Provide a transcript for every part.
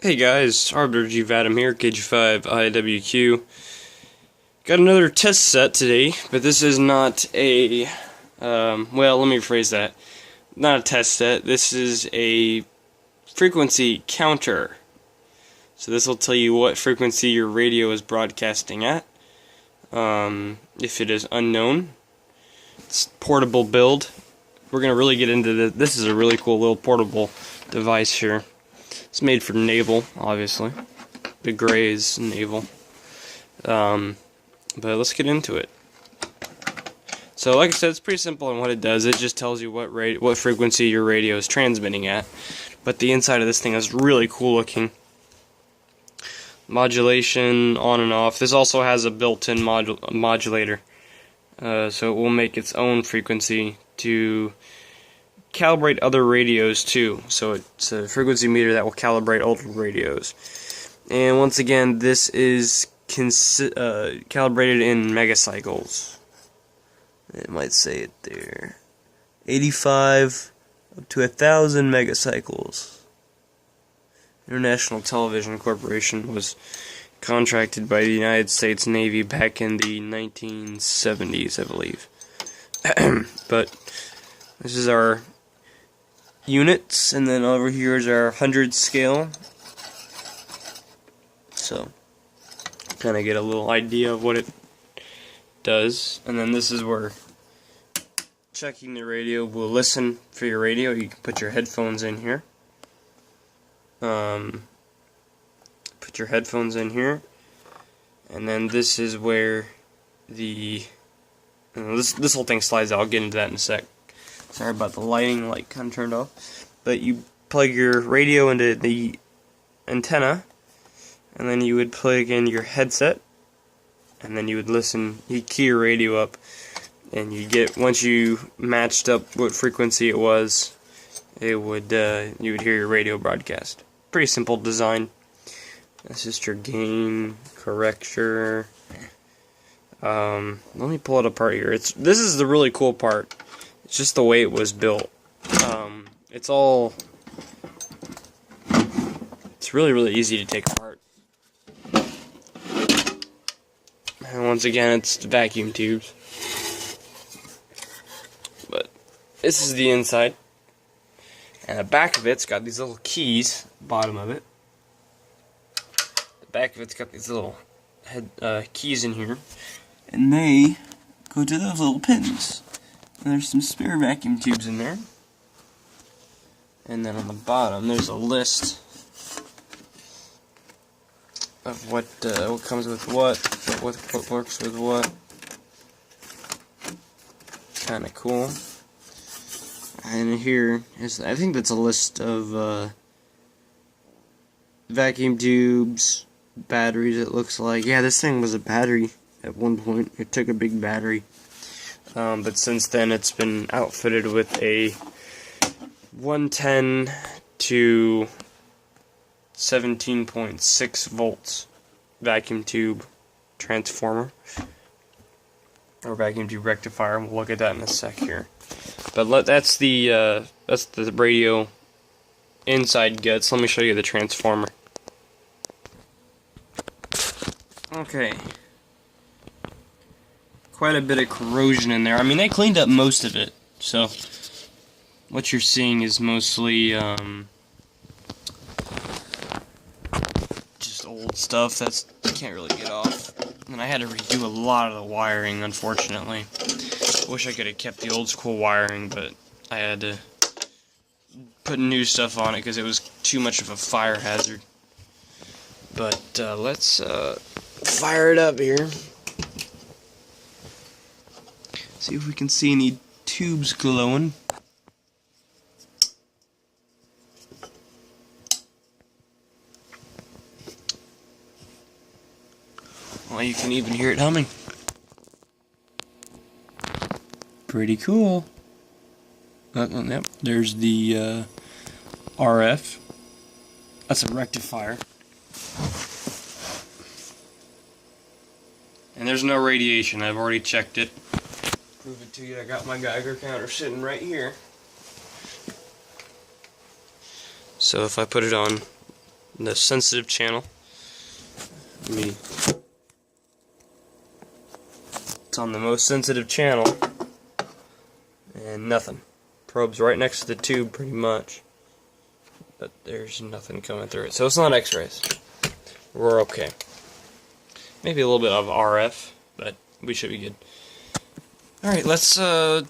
Hey guys, Arbiter G Vadim here, KG5 IWQ. Got another test set today, but this is not a, well, let me rephrase that. Not a test set, this is a frequency counter. So this will tell you what frequency your radio is broadcasting at, if it is unknown. It's portable build. We're going to really get into this. This is a really cool little portable device here. It's made for naval, obviously. The gray is naval. But let's get into it. So, like I said, it's pretty simple in what it does. It just tells you what frequency your radio is transmitting at. But the inside of this thing is really cool looking. Modulation on and off. This also has a built-in modulator. So it will make its own frequency to calibrate other radios too. So it's a frequency meter that will calibrate older radios. And once again, this is calibrated in megacycles. It might say it there. 85 up to 1,000 megacycles. International Television Corporation was contracted by the United States Navy back in the 1970s, I believe. But this is our units, and then over here is our 100 scale. So, kind of get a little idea of what it does. And then this is where checking the radio will listen for your radio. You can put your headphones in here. Put your headphones in here, and then this is where this whole thing slides out. I'll get into that in a sec. Sorry about the lighting, light kind of turned off. But you plug your radio into the antenna, and then you would plug in your headset, and then you would listen. You key your radio up, and you get, once you matched up what frequency it was, it would you would hear your radio broadcast. Pretty simple design. That's just your gain corrector. Let me pull it apart here. This is the really cool part. It's just the way it was built. It's really easy to take apart. And once again, it's the vacuum tubes. But this is the inside. And the back of it's got these little keys, bottom of it. The back of it's got these little keys in here. And they go to those little pins. And there's some spare vacuum tubes in there. And then on the bottom, there's a list of what comes with what works with what. Kind of cool. And here is, I think that's a list of vacuum tubes, batteries. It looks like, yeah, this thing was a battery at one point. It took a big battery. But since then, it's been outfitted with a 110 to 17.6 volts vacuum tube transformer, or vacuum tube rectifier. We'll look at that in a sec here. But that's the radio inside guts. Let me show you the transformer. Okay. Quite a bit of corrosion in there. I mean, they cleaned up most of it, so what you're seeing is mostly just old stuff that's you can't really get off. And I had to redo a lot of the wiring, unfortunately. Wish I could have kept the old school wiring, but I had to put new stuff on it because it was too much of a fire hazard. But let's fire it up here. See if we can see any tubes glowing. Well, you can even hear it humming. Pretty cool. Yep, there's the RF. That's a rectifier. And there's no radiation. I've already checked it. Prove it to you. I got my Geiger counter sitting right here. So if I put it on the sensitive channel. It's on the most sensitive channel, and nothing. Probe's right next to the tube, pretty much, but there's nothing coming through it. So it's not X-rays. We're okay. Maybe a little bit of RF, but we should be good. Alright, let's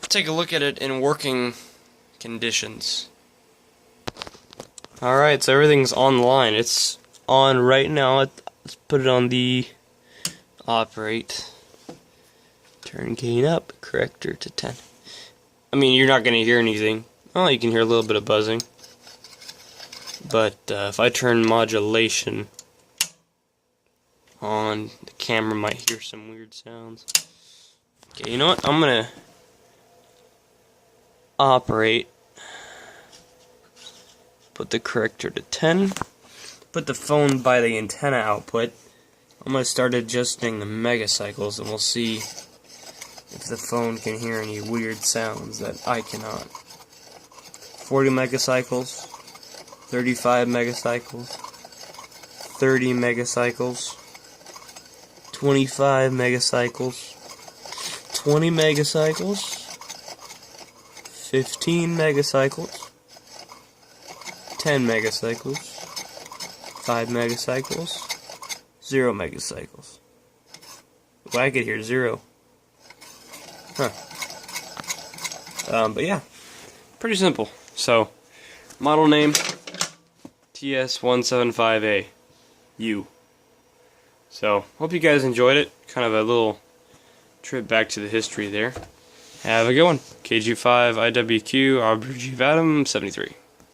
take a look at it in working conditions. Alright, so everything's online. It's on right now. Let's put it on the operate. Turn gain up, corrector to 10. I mean, you're not going to hear anything. Oh, you can hear a little bit of buzzing. But if I turn modulation on, the camera might hear some weird sounds. Okay, you know what? I'm going to operate. Put the corrector to 10. Put the phone by the antenna output. I'm going to start adjusting the megacycles, and we'll see if the phone can hear any weird sounds that I cannot. 40 megacycles, 35 megacycles, 30 megacycles, 25 megacycles, 20 megacycles, 15 megacycles, 10 megacycles, 5 megacycles, 0 megacycles. Well, I could hear 0. Huh. But yeah, pretty simple. So, model name TS175A U. So, hope you guys enjoyed it. Kind of a little trip back to the history there. Have a good one. KG5 IWQ Aubrey Vadim 73.